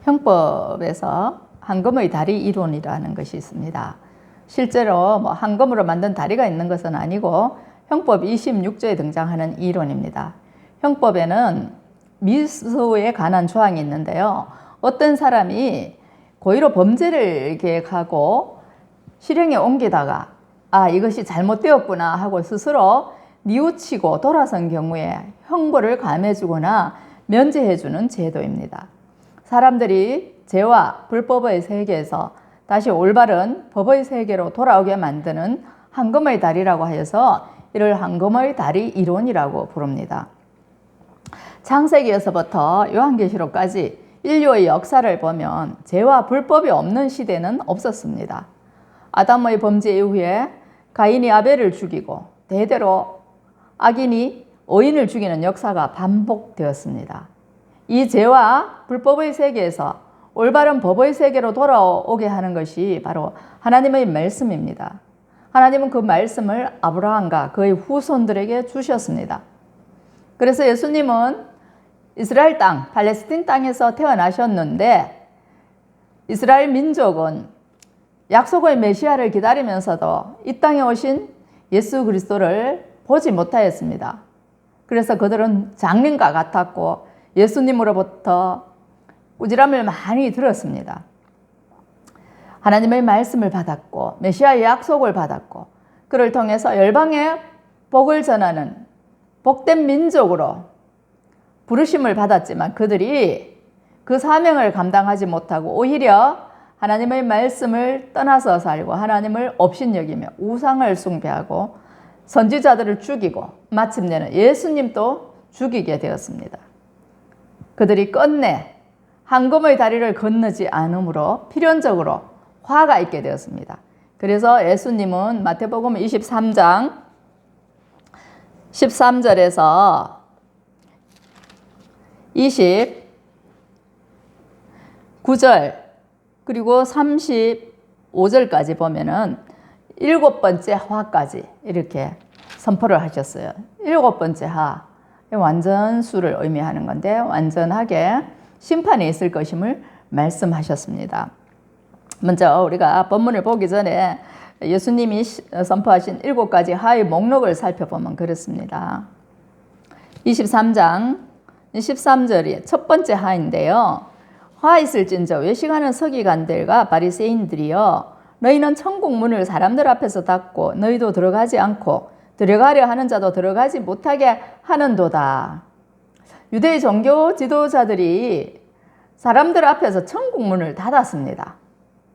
형법에서 황금의 다리 이론이라는 것이 있습니다. 실제로 황금으로 만든 다리가 있는 것은 아니고 형법 26조에 등장하는 이론입니다. 형법에는 미수에 관한 조항이 있는데요. 어떤 사람이 고의로 범죄를 계획하고 실행에 옮기다가 이것이 잘못되었구나 하고 스스로 뉘우치고 돌아선 경우에 형벌을 감해주거나 면제해주는 제도입니다. 사람들이 죄와 불법의 세계에서 다시 올바른 법의 세계로 돌아오게 만드는 황금의 다리라고 하여서 이를 황금의 다리 이론이라고 부릅니다. 창세기에서부터 요한계시록까지 인류의 역사를 보면 죄와 불법이 없는 시대는 없었습니다. 아담의 범죄 이후에 가인이 아벨을 죽이고 대대로 악인이 의인을 죽이는 역사가 반복되었습니다. 이 죄와 불법의 세계에서 올바른 법의 세계로 돌아오게 하는 것이 바로 하나님의 말씀입니다. 하나님은 그 말씀을 아브라함과 그의 후손들에게 주셨습니다. 그래서 예수님은 이스라엘 땅, 팔레스틴 땅에서 태어나셨는데 이스라엘 민족은 약속의 메시아를 기다리면서도 이 땅에 오신 예수 그리스도를 보지 못하였습니다. 그래서 그들은 장님과 같았고 예수님으로부터 꾸지람을 많이 들었습니다. 하나님의 말씀을 받았고 메시아의 약속을 받았고 그를 통해서 열방에 복을 전하는 복된 민족으로 부르심을 받았지만 그들이 그 사명을 감당하지 못하고 오히려 하나님의 말씀을 떠나서 살고 하나님을 업신여기며 우상을 숭배하고 선지자들을 죽이고 마침내는 예수님도 죽이게 되었습니다. 그들이 끝내 황금의 다리를 건너지 않으므로 필연적으로 화가 있게 되었습니다. 그래서 예수님은 마태복음 23장 13절에서 29절 그리고 35절까지 보면은 7번째 화까지 이렇게 선포를 하셨어요. 7번째 화, 완전수를 의미하는 건데 완전하게 심판이 있을 것임을 말씀하셨습니다. 먼저 우리가 본문을 보기 전에 예수님이 선포하신 7가지 화의 목록을 살펴보면 그렇습니다. 23장 13절이 첫 번째 화인데요. 화 있을진저 외식하는 서기관들과 바리새인들이여 너희는 천국 문을 사람들 앞에서 닫고 너희도 들어가지 않고 들어가려 하는 자도 들어가지 못하게 하는도다. 유대의 종교 지도자들이 사람들 앞에서 천국 문을 닫았습니다.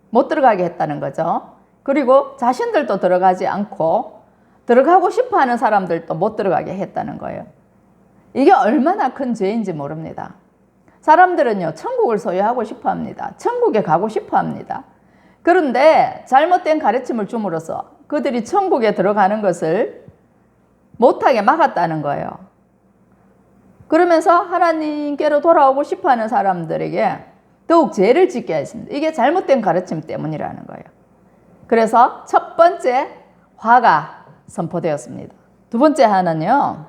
못 들어가게 했다는 거죠. 그리고 자신들도 들어가지 않고 들어가고 싶어하는 사람들도 못 들어가게 했다는 거예요. 이게 얼마나 큰 죄인지 모릅니다. 사람들은요, 천국을 소유하고 싶어 합니다. 천국에 가고 싶어 합니다. 그런데 잘못된 가르침을 줌으로써 그들이 천국에 들어가는 것을 못하게 막았다는 거예요. 그러면서 하나님께로 돌아오고 싶어하는 사람들에게 더욱 죄를 짓게 했습니다. 이게 잘못된 가르침 때문이라는 거예요. 그래서 첫 번째 화가 선포되었습니다. 두 번째 화는요,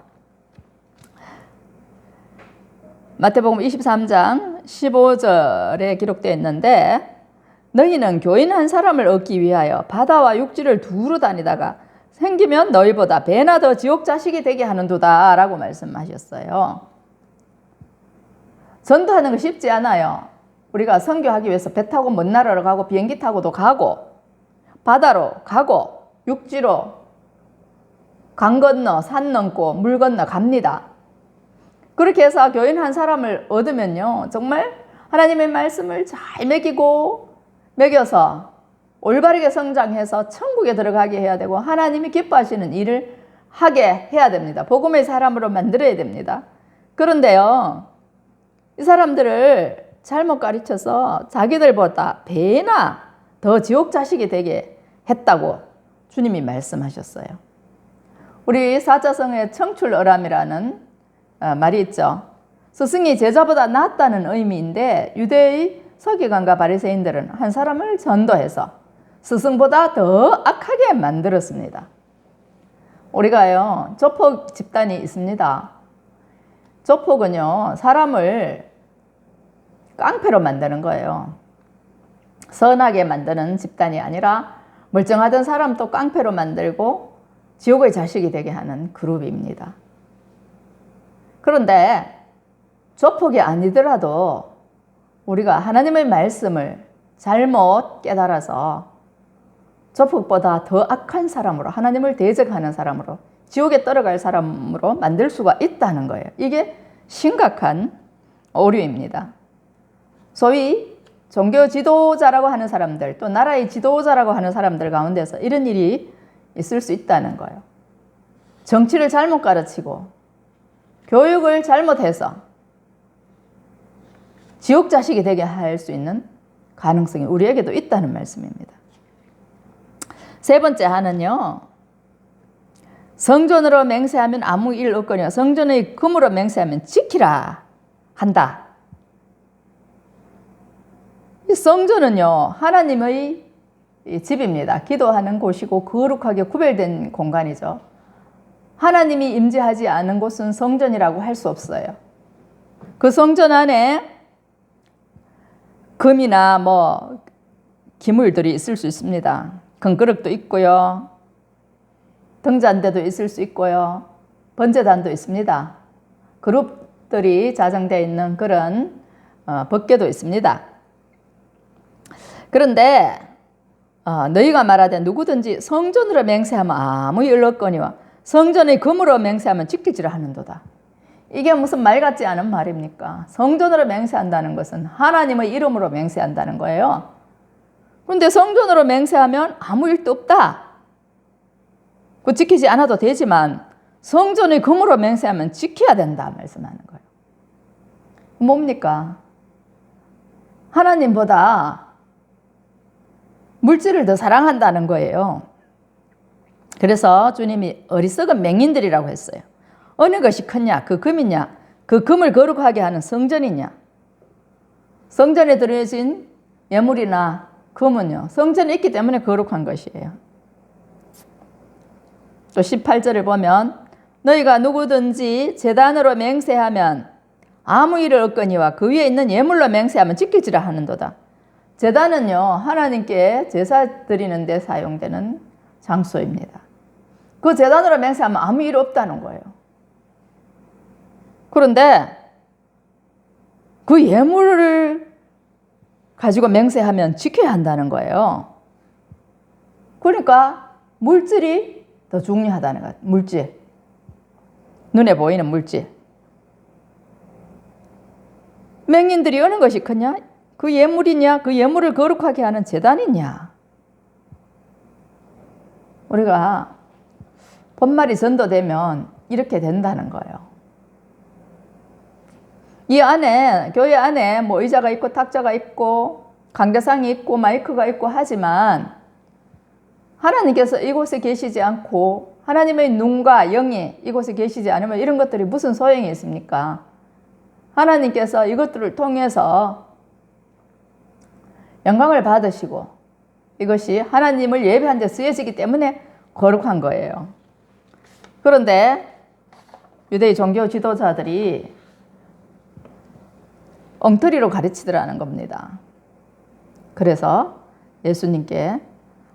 마태복음 23장 15절에 기록되어 있는데 너희는 교인 한 사람을 얻기 위하여 바다와 육지를 두루 다니다가 생기면 너희보다 배나 더 지옥 자식이 되게 하는도다 라고 말씀하셨어요. 전도하는 거 쉽지 않아요. 우리가 선교하기 위해서 배 타고 먼 나라로 가고 비행기 타고도 가고 바다로 가고 육지로 강 건너 산 넘고 물 건너 갑니다. 그렇게 해서 교인 한 사람을 얻으면요, 정말 하나님의 말씀을 잘 먹여서 올바르게 성장해서 천국에 들어가게 해야 되고 하나님이 기뻐하시는 일을 하게 해야 됩니다. 복음의 사람으로 만들어야 됩니다. 그런데요, 이 사람들을 잘못 가르쳐서 자기들보다 배나 더 지옥 자식이 되게 했다고 주님이 말씀하셨어요. 우리 사자성어에 청출어람이라는 말이 있죠. 스승이 제자보다 낫다는 의미인데 유대의 서기관과 바리새인들은 한 사람을 전도해서 스승보다 더 악하게 만들었습니다. 우리가요, 조폭 집단이 있습니다. 조폭은요, 사람을 깡패로 만드는 거예요. 선하게 만드는 집단이 아니라 멀쩡하던 사람도 깡패로 만들고 지옥의 자식이 되게 하는 그룹입니다. 그런데 조폭이 아니더라도 우리가 하나님의 말씀을 잘못 깨달아서 조폭보다 더 악한 사람으로, 하나님을 대적하는 사람으로, 지옥에 떨어갈 사람으로 만들 수가 있다는 거예요. 이게 심각한 오류입니다. 소위 종교 지도자라고 하는 사람들, 또 나라의 지도자라고 하는 사람들 가운데서 이런 일이 있을 수 있다는 거예요. 정치를 잘못 가르치고 교육을 잘못해서 지옥 자식이 되게 할 수 있는 가능성이 우리에게도 있다는 말씀입니다. 세 번째 하는요, 성전으로 맹세하면 아무 일 없거니와 성전의 금으로 맹세하면 지키라 한다. 이 성전은요, 하나님의 집입니다. 기도하는 곳이고 거룩하게 구별된 공간이죠. 하나님이 임재하지 않은 곳은 성전이라고 할 수 없어요. 그 성전 안에 금이나 기물들이 있을 수 있습니다. 금그릇도 있고요. 등잔대도 있을 수 있고요. 번제단도 있습니다. 그룹들이 자정되어 있는 그런 법궤도 있습니다. 그런데 너희가 말하되 누구든지 성전으로 맹세하면 아무 일 없거니와 성전의 금으로 맹세하면 지키지라 하는도다. 이게 무슨 말 같지 않은 말입니까? 성전으로 맹세한다는 것은 하나님의 이름으로 맹세한다는 거예요. 그런데 성전으로 맹세하면 아무 일도 없다. 그 지키지 않아도 되지만 성전의 금으로 맹세하면 지켜야 된다 말씀하는 거예요. 뭡니까? 하나님보다 물질을 더 사랑한다는 거예요. 그래서 주님이 어리석은 맹인들이라고 했어요. 어느 것이 크냐? 그 금이냐? 그 금을 거룩하게 하는 성전이냐? 성전에 들여진 예물이나 금은요, 성전에 있기 때문에 거룩한 것이에요. 또 18절을 보면 너희가 누구든지 제단으로 맹세하면 아무 일을 얻거니와 그 위에 있는 예물로 맹세하면 지킬지라 하는도다. 제단은요, 하나님께 제사 드리는 데 사용되는 장소입니다. 그 제단으로 맹세하면 아무 일 없다는 거예요. 그런데 그 예물을 가지고 맹세하면 지켜야 한다는 거예요. 그러니까 물질이 더 중요하다는 거예요. 물질. 눈에 보이는 물질. 맹인들이 어느 것이 크냐? 그 예물이냐? 그 예물을 거룩하게 하는 제단이냐? 우리가 본말이 전도되면 이렇게 된다는 거예요. 이 안에, 교회 안에 의자가 있고 탁자가 있고 강대상이 있고 마이크가 있고 하지만 하나님께서 이곳에 계시지 않고 하나님의 눈과 영이 이곳에 계시지 않으면 이런 것들이 무슨 소용이 있습니까? 하나님께서 이것들을 통해서 영광을 받으시고 이것이 하나님을 예배하는 데 쓰여지기 때문에 거룩한 거예요. 그런데 유대의 종교 지도자들이 엉터리로 가르치더라는 겁니다. 그래서 예수님께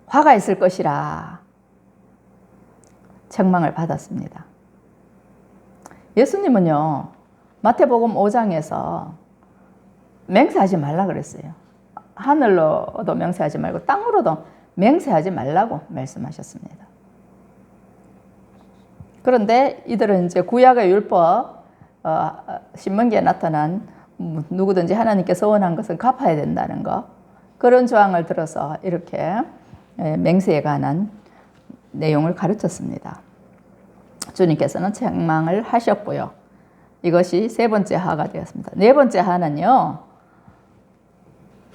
화가 있을 것이라 책망을 받았습니다. 예수님은요, 마태복음 5장에서 맹세하지 말라 그랬어요. 하늘로도 맹세하지 말고 땅으로도 맹세하지 말라고 말씀하셨습니다. 그런데 이들은 이제 구약의 율법, 신명기에 나타난 누구든지 하나님께 서원한 것은 갚아야 된다는 것, 그런 조항을 들어서 이렇게 맹세에 관한 내용을 가르쳤습니다. 주님께서는 책망을 하셨고요. 이것이 세 번째 하가 되었습니다. 네 번째 하는요,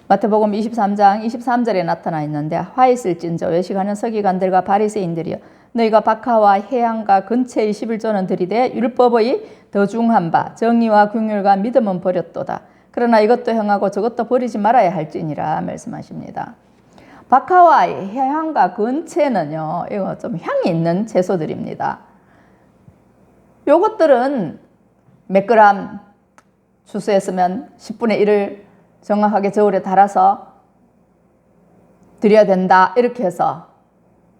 마태복음 23장 23절에 나타나 있는데 화 있을진저 외식하는 서기관들과 바리새인들이여 너희가 박하와 해양과 근처의 11조는 들이되 율법의 더 중한 바 정의와 긍휼과 믿음은 버렸도다. 그러나 이것도 행하고 저것도 버리지 말아야 할지니라 말씀하십니다. 박하와 해양과 근처는요, 이거 좀 향이 있는 채소들입니다. 요것들은 몇 그램 주스했으면 10분의 1을 정확하게 저울에 달아서 드려야 된다 이렇게 해서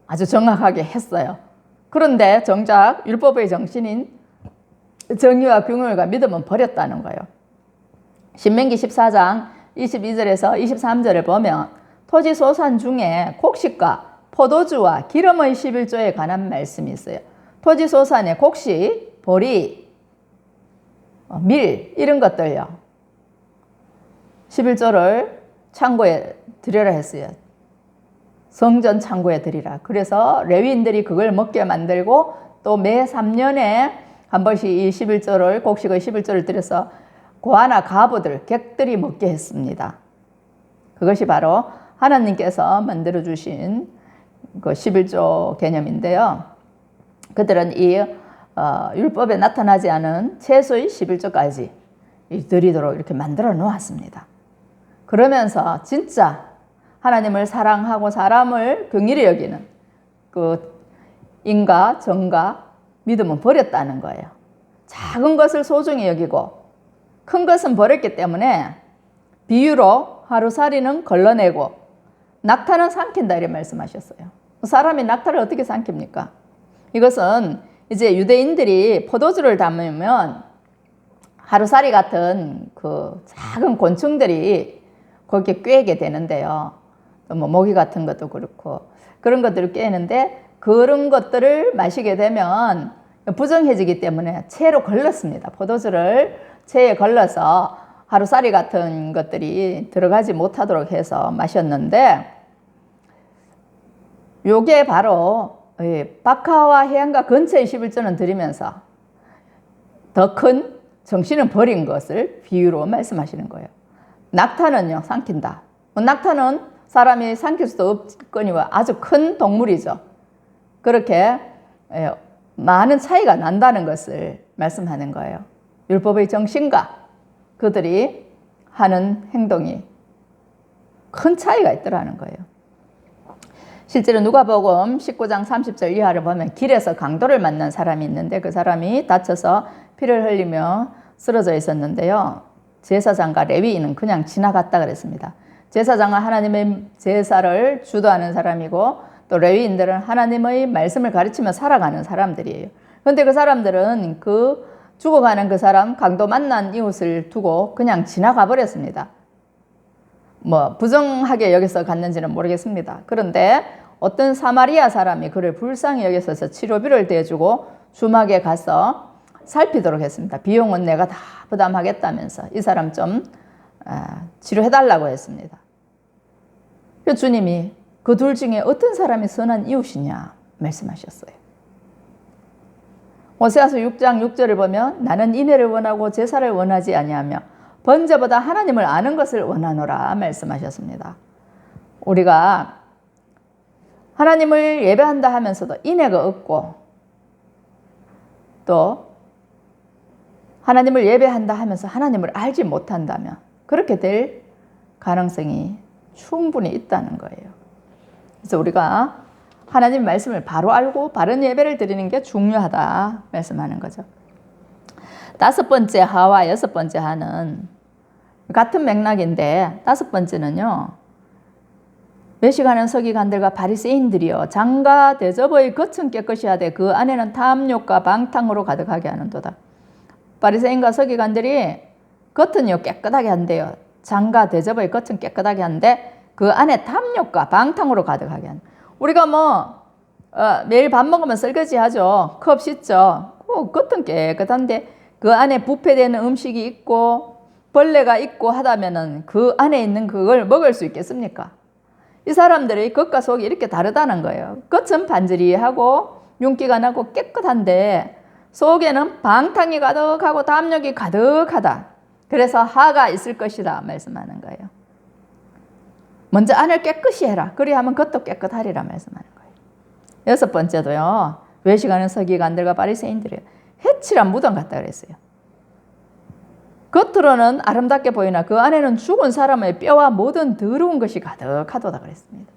아주 정확하게 했어요. 그런데 정작 율법의 정신인 정의와 규율과 믿음은 버렸다는 거예요. 신명기 14장 22절에서 23절을 보면 토지 소산 중에 곡식과 포도주와 기름의 11조에 관한 말씀이 있어요. 토지 소산에 곡식, 보리, 밀 이런 것들요. 11조를 창고에 드리라 했어요. 성전 창고에 드리라. 그래서 레위인들이 그걸 먹게 만들고 또 매 3년에 한 번씩 이 11조를 곡식의 11조를 드려서 고아나 과부들, 객들이 먹게 했습니다. 그것이 바로 하나님께서 만들어 주신 그 11조 개념인데요. 그들은 이 율법에 나타나지 않은 채소의 11조까지 드리도록 이렇게 만들어 놓았습니다. 그러면서 진짜 하나님을 사랑하고 사람을 긍휼히 여기는 그 인과 정과 믿음은 버렸다는 거예요. 작은 것을 소중히 여기고 큰 것은 버렸기 때문에 비유로 하루살이는 걸러내고 낙타는 삼킨다 이렇게 말씀하셨어요. 사람이 낙타를 어떻게 삼킵니까? 이것은 이제 유대인들이 포도주를 담으면 하루살이 같은 그 작은 곤충들이 거기에 꿰게 되는데요. 또 뭐 모기 같은 것도 그렇고 그런 것들을 꿰는데 그런 것들을 마시게 되면 부정해지기 때문에 체로 걸렀습니다. 포도주를 체에 걸러서 하루살이 같은 것들이 들어가지 못하도록 해서 마셨는데 요게 바로 박하와 해안가 근처의 11조는 드리면서 더 큰 정신을 버린 것을 비유로 말씀하시는 거예요. 낙타는요 삼킨다. 낙타는 사람이 삼킬 수도 없거니와 아주 큰 동물이죠. 그렇게 많은 차이가 난다는 것을 말씀하는 거예요. 율법의 정신과 그들이 하는 행동이 큰 차이가 있더라는 거예요. 실제로 누가복음 19장 30절 이하를 보면 길에서 강도를 만난 사람이 있는데 그 사람이 다쳐서 피를 흘리며 쓰러져 있었는데요. 제사장과 레위인은 그냥 지나갔다 그랬습니다. 제사장은 하나님의 제사를 주도하는 사람이고 또 레위인들은 하나님의 말씀을 가르치며 살아가는 사람들이에요. 그런데 그 사람들은 그 죽어가는 그 사람 강도 만난 이웃을 두고 그냥 지나가 버렸습니다. 뭐 부정하게 여기서 갔는지는 모르겠습니다. 그런데 어떤 사마리아 사람이 그를 불쌍히 여기서 치료비를 대주고 주막에 가서 살피도록 했습니다. 비용은 내가 다 부담하겠다면서 이 사람 좀 치료해달라고 했습니다. 그 주님이 그 둘 중에 어떤 사람이 선한 이웃이냐 말씀하셨어요. 호세아서 6장 6절을 보면 나는 인애를 원하고 제사를 원하지 아니하며 번제보다 하나님을 아는 것을 원하노라 말씀하셨습니다. 우리가 하나님을 예배한다 하면서도 인애가 없고 또 하나님을 예배한다 하면서 하나님을 알지 못한다면 그렇게 될 가능성이 충분히 있다는 거예요. 그래서 우리가 하나님 말씀을 바로 알고 바른 예배를 드리는 게 중요하다 말씀하는 거죠. 5번째 하와 6번째 하는 같은 맥락인데 5번째는요. 외식하는 서기관들과 바리새인들이여 장과 대접의 겉은 깨끗이 하되 그 안에는 탐욕과 방탕으로 가득하게 하는도다. 바리새인과 서기관들이 겉은요 깨끗하게 한대요. 장과 대접의 겉은 깨끗하게 하는데 그 안에 탐욕과 방탕으로 가득하게 한다. 우리가 매일 밥 먹으면 설거지 하죠. 컵 씻죠. 겉은 깨끗한데 그 안에 부패되는 음식이 있고 벌레가 있고 하다면은 그 안에 있는 그걸 먹을 수 있겠습니까? 이 사람들의 겉과 속이 이렇게 다르다는 거예요. 겉은 반지리하고 윤기가 나고 깨끗한데 속에는 방탕이 가득하고 탐욕이 가득하다. 그래서 하가 있을 것이다 말씀하는 거예요. 먼저 안을 깨끗이 해라. 그리하면 겉도 깨끗하리라 말씀하는 거예요. 6번째도요. 외식하는 서기관들과 바리새인들이 해칠한 무덤 같다 그랬어요. 겉으로는 아름답게 보이나 그 안에는 죽은 사람의 뼈와 모든 더러운 것이 가득하도다 그랬습니다.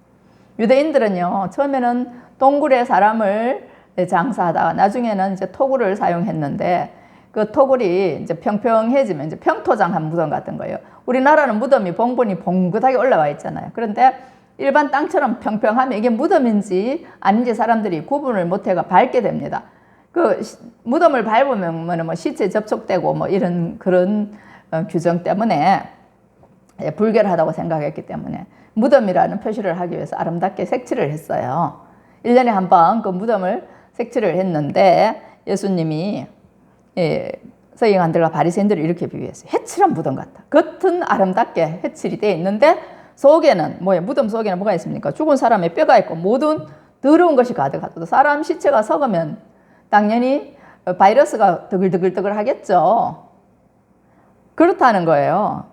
유대인들은요. 처음에는 동굴에 사람을 장사하다가 나중에는 이제 토구를 사용했는데 그 토굴이 이제 평평해지면 이제 평토장한 무덤 같은 거예요. 우리나라는 무덤이 봉분이 봉긋하게 올라와 있잖아요. 그런데 일반 땅처럼 평평하면 이게 무덤인지 아닌지 사람들이 구분을 못해가 밟게 됩니다. 그 무덤을 밟으면 뭐 시체 접촉되고 뭐 이런 그런 규정 때문에 불결하다고 생각했기 때문에 무덤이라는 표시를 하기 위해서 아름답게 색칠을 했어요. 1년에 한 번 그 무덤을 색칠을 했는데 예수님이 서기관들과 바리새인들을 이렇게 비유했어요. 해칠한 무덤 같다. 겉은 아름답게 해칠이 되어 있는데 속에는 무덤 속에는 뭐가 있습니까? 죽은 사람의 뼈가 있고 모든 더러운 것이 가득하다. 사람 시체가 썩으면 당연히 바이러스가 드글드글 하겠죠. 그렇다는 거예요.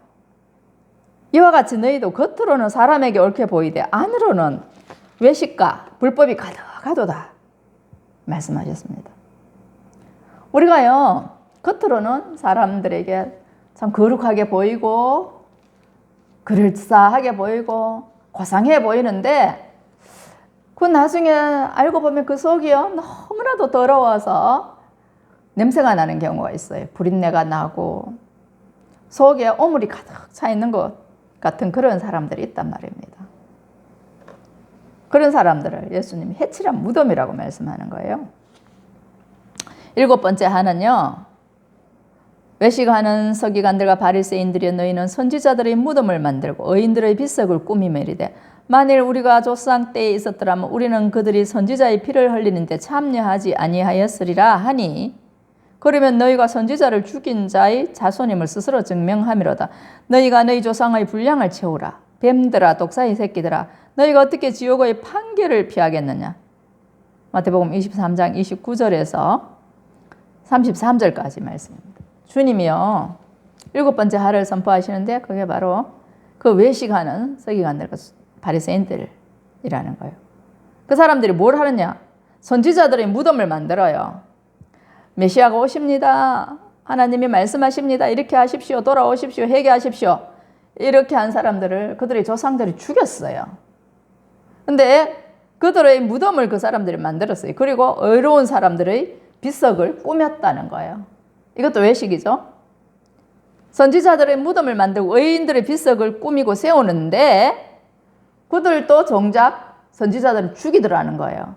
이와 같이 너희도 겉으로는 사람에게 옳게 보이되 안으로는 외식과 불법이 가득하도다 말씀하셨습니다. 우리가요 겉으로는 사람들에게 참 거룩하게 보이고 그럴싸하게 보이고 고상해 보이는데 그 나중에 알고 보면 그 속이요 너무나도 더러워서 냄새가 나는 경우가 있어요. 부린내가 나고 속에 오물이 가득 차 있는 것 같은 그런 사람들이 있단 말입니다. 그런 사람들을 예수님이 해칠한 무덤이라고 말씀하는 거예요. 7번째 하는요. 외식하는 서기관들과 바리새인들이 너희는 선지자들의 무덤을 만들고 의인들의 비석을 꾸미며 이르되 만일 우리가 조상 때에 있었더라면 우리는 그들이 선지자의 피를 흘리는데 참여하지 아니하였으리라 하니 그러면 너희가 선지자를 죽인 자의 자손임을 스스로 증명함이로다. 너희가 너희 조상의 분량을 채우라. 뱀들아 독사의 새끼들아 너희가 어떻게 지옥의 판결을 피하겠느냐. 마태복음 23장 29절에서 33절까지 말씀입니다. 주님이요 7번째 하를 선포하시는데 그게 바로 그 외식하는 서기관들과 바리새인들이라는 거예요. 그 사람들이 뭘 하느냐? 선지자들의 무덤을 만들어요. 메시아가 오십니다. 하나님이 말씀하십니다. 이렇게 하십시오. 돌아오십시오. 회개하십시오. 이렇게 한 사람들을 그들의 조상들이 죽였어요. 근데 그들의 무덤을 그 사람들이 만들었어요. 그리고 의로운 사람들의 비석을 꾸몄다는 거예요. 이것도 외식이죠. 선지자들의 무덤을 만들고 의인들의 비석을 꾸미고 세우는데 그들도 정작 선지자들을 죽이더라는 거예요.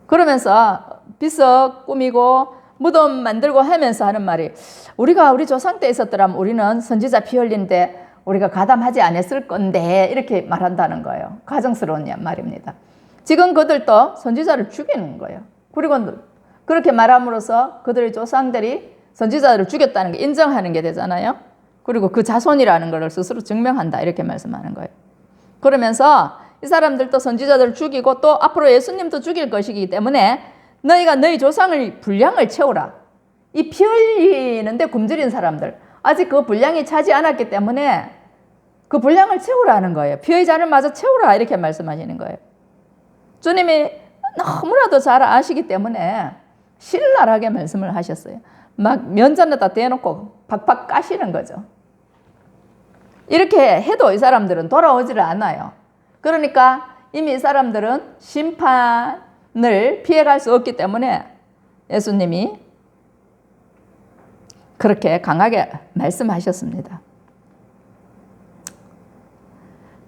그러면서 비석 꾸미고 무덤 만들고 하면서 하는 말이 우리가 우리 조상 때 있었더라면 우리는 선지자 피 흘리는데 우리가 가담하지 않았을 건데 이렇게 말한다는 거예요. 가정스러운 말입니다. 지금 그들도 선지자를 죽이는 거예요. 그리고 그렇게 말함으로써 그들의 조상들이 선지자들을 죽였다는 게 인정하는 게 되잖아요. 그리고 그 자손이라는 것을 스스로 증명한다 이렇게 말씀하는 거예요. 그러면서 이 사람들도 선지자들을 죽이고 또 앞으로 예수님도 죽일 것이기 때문에 너희가 너희 조상의 분량을 채우라. 이 피 흘리는데 굶주린 사람들 아직 그 분량이 차지 않았기 때문에 그 분량을 채우라는 거예요. 피의 잔을 마저 채우라 이렇게 말씀하시는 거예요. 주님이 너무나도 잘 아시기 때문에 신랄하게 말씀을 하셨어요. 막 면전에다 대놓고 팍팍 까시는 거죠. 이렇게 해도 이 사람들은 돌아오지를 않아요. 그러니까 이미 이 사람들은 심판을 피해갈 수 없기 때문에 예수님이 그렇게 강하게 말씀하셨습니다.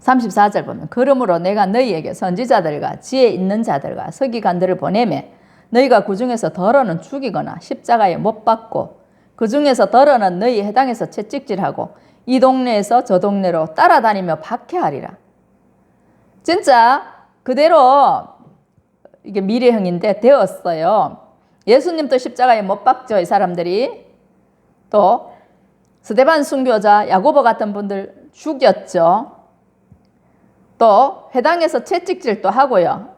34절 보면 그러므로 내가 너희에게 선지자들과 지혜 있는 자들과 서기관들을 보내매 너희가 그 중에서 덜어는 죽이거나 십자가에 못 박고 그 중에서 덜어는 너희 해당에서 채찍질하고 이 동네에서 저 동네로 따라다니며 박해하리라. 진짜 그대로 이게 미래형인데 되었어요. 예수님도 십자가에 못 박죠. 이 사람들이. 또 스데반 순교자 야고보 같은 분들 죽였죠. 또 회당에서 채찍질도 하고요.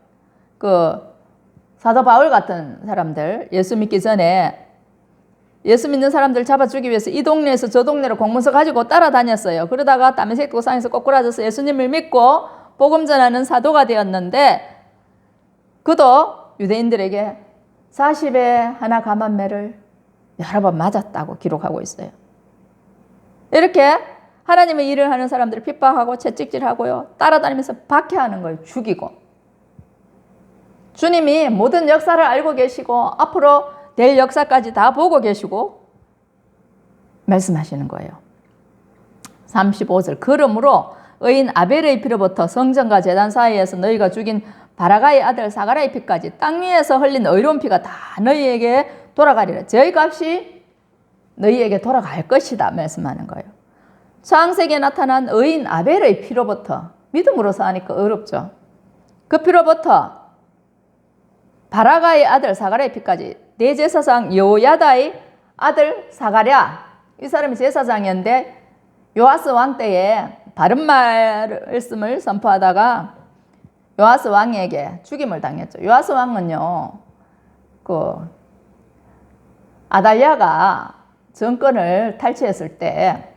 그 사도 바울 같은 사람들 예수 믿기 전에 예수 믿는 사람들 잡아주기 위해서 이 동네에서 저 동네로 공문서 가지고 따라다녔어요. 그러다가 다메섹 도상에서 꼬꾸라져서 예수님을 믿고 복음 전하는 사도가 되었는데 그도 유대인들에게 40에 하나 감한매를 여러 번 맞았다고 기록하고 있어요. 이렇게 하나님의 일을 하는 사람들을 핍박하고 채찍질하고요. 따라다니면서 박해하는 거예요. 죽이고. 주님이 모든 역사를 알고 계시고 앞으로 될 역사까지 다 보고 계시고 말씀하시는 거예요. 35절 그러므로 의인 아벨의 피로부터 성전과 제단 사이에서 너희가 죽인 바라가의 아들 사가랴의 피까지 땅 위에서 흘린 의로운 피가 다 너희에게 돌아가리라. 저희 값이 너희에게 돌아갈 것이다 말씀하는 거예요. 창세기에 나타난 의인 아벨의 피로부터 믿음으로서 하니까 어렵죠. 그 피로부터 바라가의 아들 사가랴의 피까지 대제사장 여호야다의 아들 사가랴 이 사람이 제사장이었는데 요아스 왕 때에 바른 말씀을 선포하다가 요아스 왕에게 죽임을 당했죠. 요아스 왕은요, 아달랴가 정권을 탈취했을 때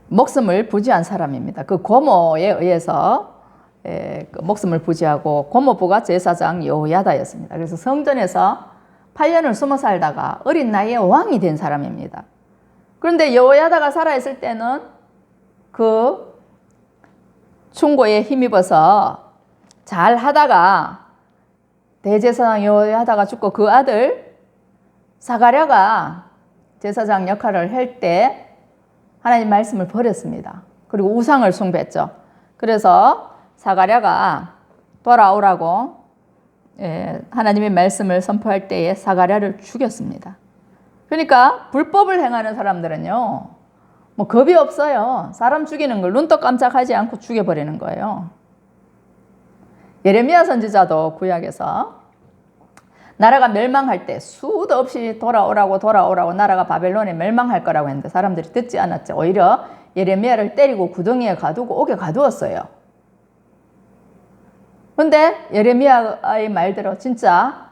목숨을 부지한 사람입니다. 그 고모에 의해서 목숨을 부지하고 고모부가 제사장 여호야다였습니다. 그래서 성전에서 8년을 숨어 살다가 어린 나이에 왕이 된 사람입니다. 그런데 여호야다가 살아있을 때는 그 충고에 힘입어서 잘 하다가 대제사장 여호야다가 죽고 그 아들 사가랴가 제사장 역할을 할 때 하나님 말씀을 버렸습니다. 그리고 우상을 숭배했죠. 그래서 사가랴가 돌아오라고 하나님의 말씀을 선포할 때에 사가랴를 죽였습니다. 그러니까 불법을 행하는 사람들은요, 뭐 겁이 없어요. 사람 죽이는 걸 눈도 깜짝하지 않고 죽여버리는 거예요. 예레미야 선지자도 구약에서 나라가 멸망할 때 수도 없이 돌아오라고 나라가 바벨론에 멸망할 거라고 했는데 사람들이 듣지 않았죠. 오히려 예레미야를 때리고 구덩이에 가두고 옥에 가두었어요. 그런데 예레미야의 말대로 진짜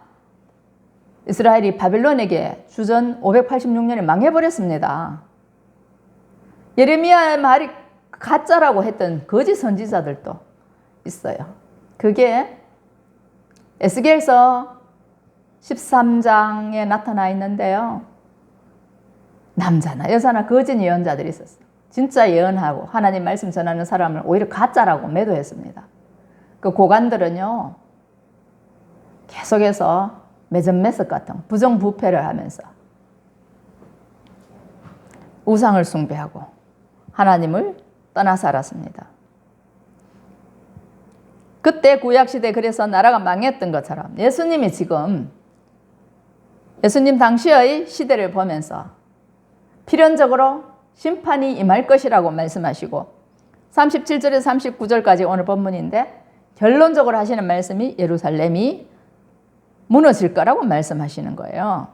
이스라엘이 바벨론에게 주전 586년에 망해버렸습니다. 예레미야의 말이 가짜라고 했던 거짓 선지자들도 있어요. 그게 에스겔서 13장에 나타나 있는데요. 남자나 여자나 거짓 예언자들이 있었어요. 진짜 예언하고 하나님 말씀 전하는 사람을 오히려 가짜라고 매도했습니다. 그 고관들은요, 계속해서 매점매석 같은 부정부패를 하면서 우상을 숭배하고 하나님을 떠나 살았습니다. 그때 구약시대 그래서 나라가 망했던 것처럼 예수님이 지금 예수님 당시의 시대를 보면서 필연적으로 심판이 임할 것이라고 말씀하시고 37절에서 39절까지 오늘 본문인데 결론적으로 하시는 말씀이 예루살렘이 무너질 거라고 말씀하시는 거예요.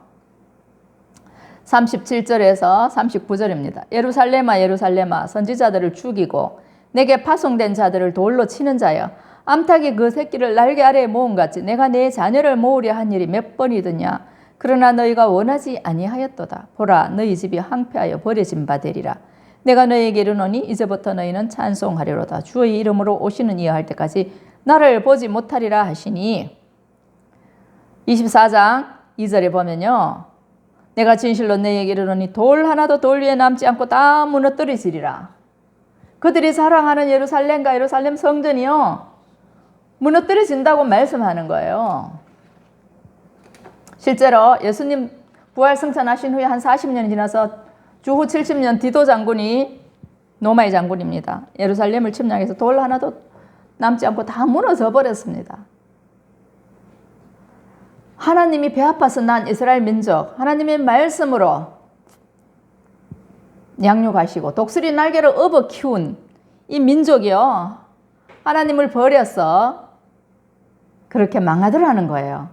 37절에서 39절입니다. 예루살렘아 예루살렘아 선지자들을 죽이고 내게 파송된 자들을 돌로 치는 자여 암탉이 그 새끼를 날개 아래에 모음같이 내가 내 자녀를 모으려 한 일이 몇 번이더냐. 그러나 너희가 원하지 아니하였도다. 보라 너희 집이 황폐하여 버려진 바 되리라. 내가 너희에게 이르노니 이제부터 너희는 찬송하리로다. 주의 이름으로 오시는 이여 할 때까지 나를 보지 못하리라 하시니 24장 2절에 보면요. 내가 진실로 너희에게 이르노니 돌 하나도 돌 위에 남지 않고 다 무너뜨리시리라. 그들이 사랑하는 예루살렘과 예루살렘 성전이요. 무너뜨려진다고 말씀하는 거예요. 실제로 예수님 부활 승천하신 후에 한 40년이 지나서 주후 70년 디도 장군이 노마의 장군입니다. 예루살렘을 침략해서 돌 하나도 남지 않고 다 무너져 버렸습니다. 하나님이 배 아파서 난 이스라엘 민족, 하나님의 말씀으로 양육하시고 독수리 날개를 업어 키운 이 민족이요. 하나님을 버려서 그렇게 망하더라는 거예요.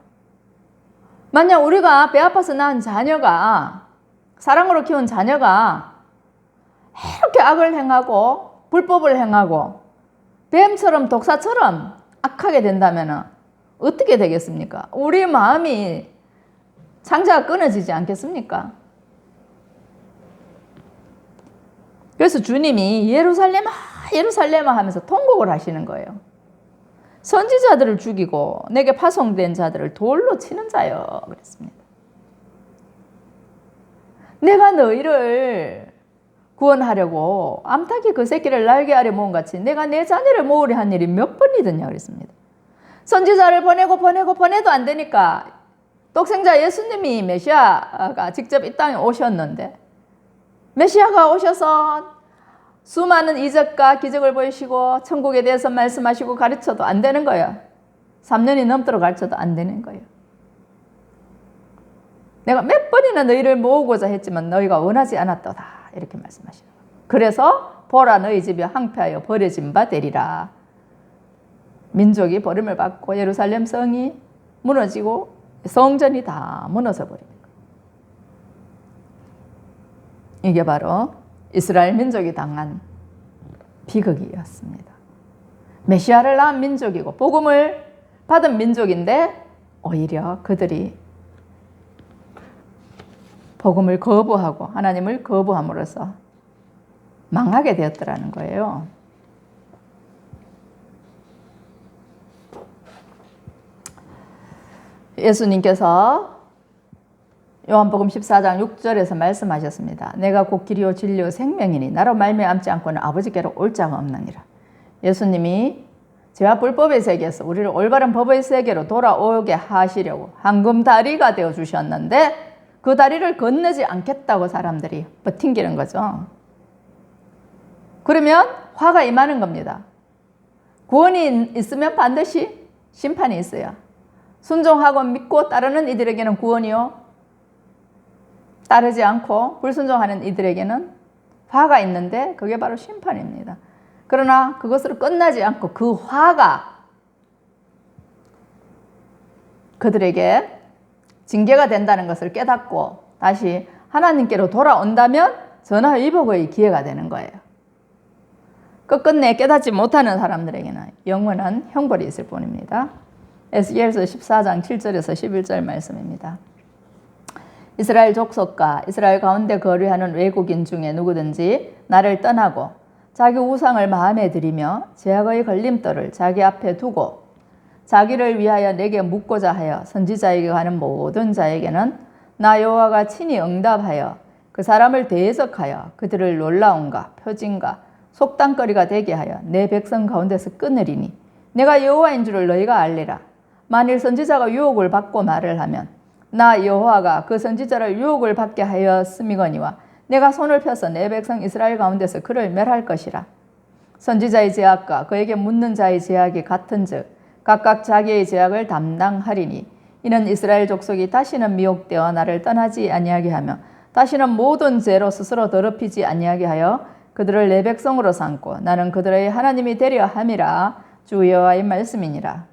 만약 우리가 배 아파서 낳은 자녀가 사랑으로 키운 자녀가 이렇게 악을 행하고 불법을 행하고 뱀처럼 독사처럼 악하게 된다면 어떻게 되겠습니까? 우리 마음이 창자가 끊어지지 않겠습니까? 그래서 주님이 예루살렘아 예루살렘아 하면서 통곡을 하시는 거예요. 선지자들을 죽이고 내게 파송된 자들을 돌로 치는 자여 그랬습니다. 내가 너희를 구원하려고 암탉이 그 새끼를 날개 아래 모은 같이 내가 내 자녀를 모으려 한 일이 몇 번이더냐 그랬습니다. 선지자를 보내고 보내도 안 되니까 독생자 예수님이 메시아가 직접 이 땅에 오셨는데 메시아가 오셔서 수많은 이적과 기적을 보이시고 천국에 대해서 말씀하시고 가르쳐도 안 되는 거예요. 3년이 넘도록 가르쳐도 안 되는 거예요. 내가 몇 번이나 너희를 모으고자 했지만 너희가 원하지 않았도다. 이렇게 말씀하시는 거예요. 그래서 보라 너희 집이 황폐하여 버려진 바 되리라. 민족이 버림을 받고 예루살렘 성이 무너지고 성전이 다 무너져 버리는 거예요. 이게 바로 이스라엘 민족이 당한 비극이었습니다. 메시아를 낳은 민족이고 복음을 받은 민족인데 오히려 그들이 복음을 거부하고 하나님을 거부함으로써 망하게 되었더라는 거예요. 예수님께서 요한복음 14장 6절에서 말씀하셨습니다. 내가 곧 길이요 진리요 생명이니 나로 말미암지 않고는 아버지께로 올 자가 없느니라. 예수님이 죄와 불법의 세계에서 우리를 올바른 법의 세계로 돌아오게 하시려고 황금 다리가 되어 주셨는데 그 다리를 건너지 않겠다고 사람들이 버팅기는 거죠. 그러면 화가 임하는 겁니다. 구원이 있으면 반드시 심판이 있어요. 순종하고 믿고 따르는 이들에게는 구원이요, 따르지 않고 불순종하는 이들에게는 화가 있는데 그게 바로 심판입니다. 그러나 그것으로 끝나지 않고 그 화가 그들에게 징계가 된다는 것을 깨닫고 다시 하나님께로 돌아온다면 전화위복의 기회가 되는 거예요. 끝끝내 깨닫지 못하는 사람들에게는 영원한 형벌이 있을 뿐입니다. 에스겔서 14장 7절에서 11절 말씀입니다. 이스라엘 족속과 이스라엘 가운데 거류하는 외국인 중에 누구든지 나를 떠나고 자기 우상을 마음에 들이며 죄악의 걸림돌을 자기 앞에 두고 자기를 위하여 내게 묻고자 하여 선지자에게 가는 모든 자에게는 나 여호와가 친히 응답하여 그 사람을 대적하여 그들을 놀라움과 표징과 속담거리가 되게 하여 내 백성 가운데서 끊으리니 내가 여호와인 줄을 너희가 알리라. 만일 선지자가 유혹을 받고 말을 하면 나 여호와가 그 선지자를 유혹을 받게 하였음이거니와 내가 손을 펴서 내 백성 이스라엘 가운데서 그를 멸할 것이라. 선지자의 죄악과 그에게 묻는 자의 죄악이 같은즉 각각 자기의 죄악을 담당하리니 이는 이스라엘 족속이 다시는 미혹되어 나를 떠나지 아니하게 하며 다시는 모든 죄로 스스로 더럽히지 아니하게 하여 그들을 내 백성으로 삼고 나는 그들의 하나님이 되려 함이라. 주 여호와의 말씀이니라.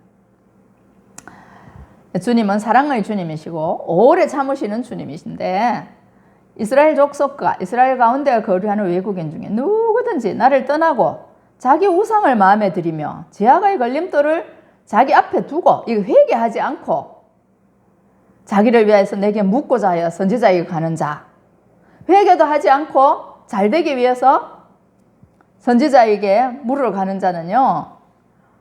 주님은 사랑의 주님이시고 오래 참으시는 주님이신데 이스라엘 족속과 이스라엘 가운데 거류하는 외국인 중에 누구든지 나를 떠나고 자기 우상을 마음에 들이며 죄악의 걸림돌을 자기 앞에 두고 이거 회개하지 않고 자기를 위해서 내게 묻고자 하여 선지자에게 가는 자, 회개도 하지 않고 잘되기 위해서 선지자에게 물으러 가는 자는요,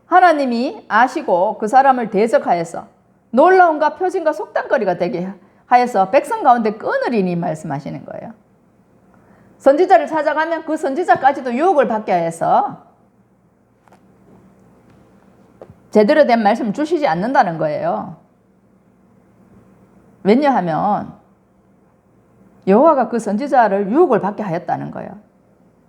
하나님이 아시고 그 사람을 대적하여서 놀라움과 표징과 속담거리가 되게 하여서 백성 가운데 끊으리니 말씀하시는 거예요. 선지자를 찾아가면 그 선지자까지도 유혹을 받게 해서 제대로 된 말씀을 주시지 않는다는 거예요. 왜냐하면 여호와가 그 선지자를 유혹을 받게 하였다는 거예요.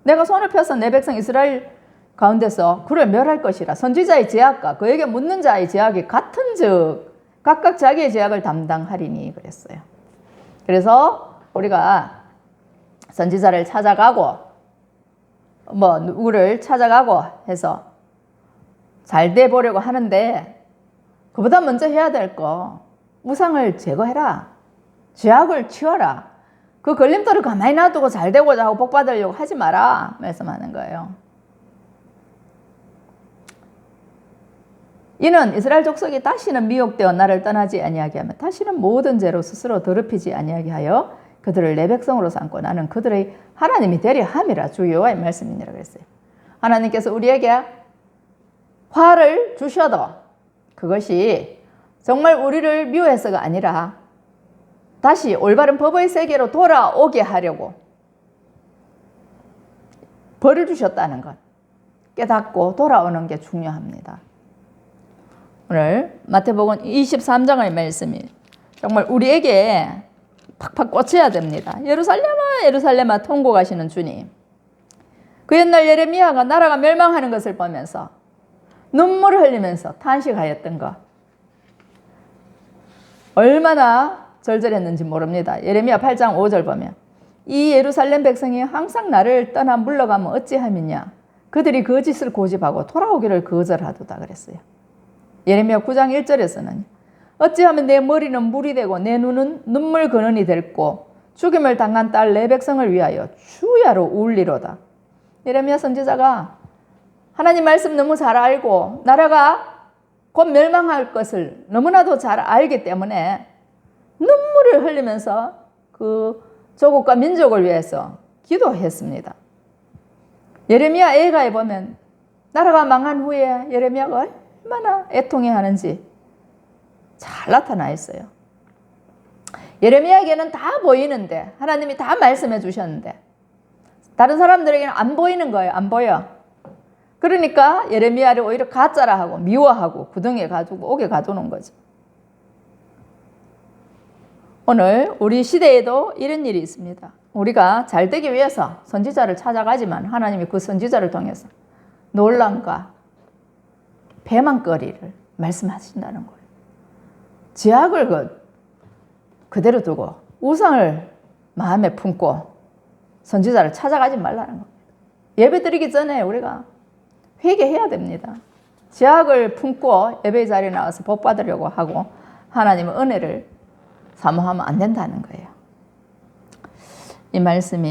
내가 손을 펴서 내 백성 이스라엘 가운데서 그를 멸할 것이라. 선지자의 죄악과 그에게 묻는 자의 죄악이 같은즉 각각 자기의 죄악을 담당하리니 그랬어요. 그래서 우리가 선지자를 찾아가고 누구를 찾아가고 해서 잘 돼 보려고 하는데 그보다 먼저 해야 될 거 우상을 제거해라. 죄악을 치워라. 그 걸림돌을 가만히 놔두고 잘 되고자 하고 복 받으려고 하지 마라 말씀하는 거예요. 이는 이스라엘 족속이 다시는 미혹되어 나를 떠나지 아니하게 하며 다시는 모든 죄로 스스로 더럽히지 아니하게 하여 그들을 내 백성으로 삼고 나는 그들의 하나님이 되려 함이라. 주 여호와의 말씀이니라 그랬어요. 하나님께서 우리에게 화를 주셔도 그것이 정말 우리를 미워해서가 아니라 다시 올바른 법의 세계로 돌아오게 하려고 벌을 주셨다는 것 깨닫고 돌아오는 게 중요합니다. 오늘 마태복음 23장의 말씀이 정말 우리에게 팍팍 꽂혀야 됩니다. 예루살렘아 예루살렘아 통곡하시는 주님. 그 옛날 예레미야가 나라가 멸망하는 것을 보면서 눈물을 흘리면서 탄식하였던 것. 얼마나 절절했는지 모릅니다. 예레미야 8장 5절 보면 이 예루살렘 백성이 항상 나를 떠나 물러가면 어찌함이냐. 그들이 거짓을 고집하고 돌아오기를 거절하도다 그랬어요. 예레미야 9장 1절에서는 어찌하면 내 머리는 물이 되고 내 눈은 눈물 근원이 됐고 죽임을 당한 딸 내 백성을 위하여 주야로 울리로다. 예레미야 선지자가 하나님 말씀 너무 잘 알고 나라가 곧 멸망할 것을 너무나도 잘 알기 때문에 눈물을 흘리면서 그 조국과 민족을 위해서 기도했습니다. 예레미야 애가에 보면 나라가 망한 후에 예레미야가 얼마나 애통해하는지 잘 나타나 있어요. 예레미야에게는 다 보이는데 하나님이 다 말씀해 주셨는데 다른 사람들에게는 안 보이는 거예요. 안 보여. 그러니까 예레미야를 오히려 가짜라 하고 미워하고 구덩이에 가지고 옥에 가두는 거죠. 오늘 우리 시대에도 이런 일이 있습니다. 우리가 잘 되기 위해서 선지자를 찾아가지만 하나님이 그 선지자를 통해서 논란과 배만거리를 말씀하신다는 거예요. 죄악을 그대로 두고 우상을 마음에 품고 선지자를 찾아가지 말라는 겁니다. 예배 드리기 전에 우리가 회개해야 됩니다. 죄악을 품고 예배 자리에 나와서 복 받으려고 하고 하나님의 은혜를 사모하면 안 된다는 거예요. 이 말씀이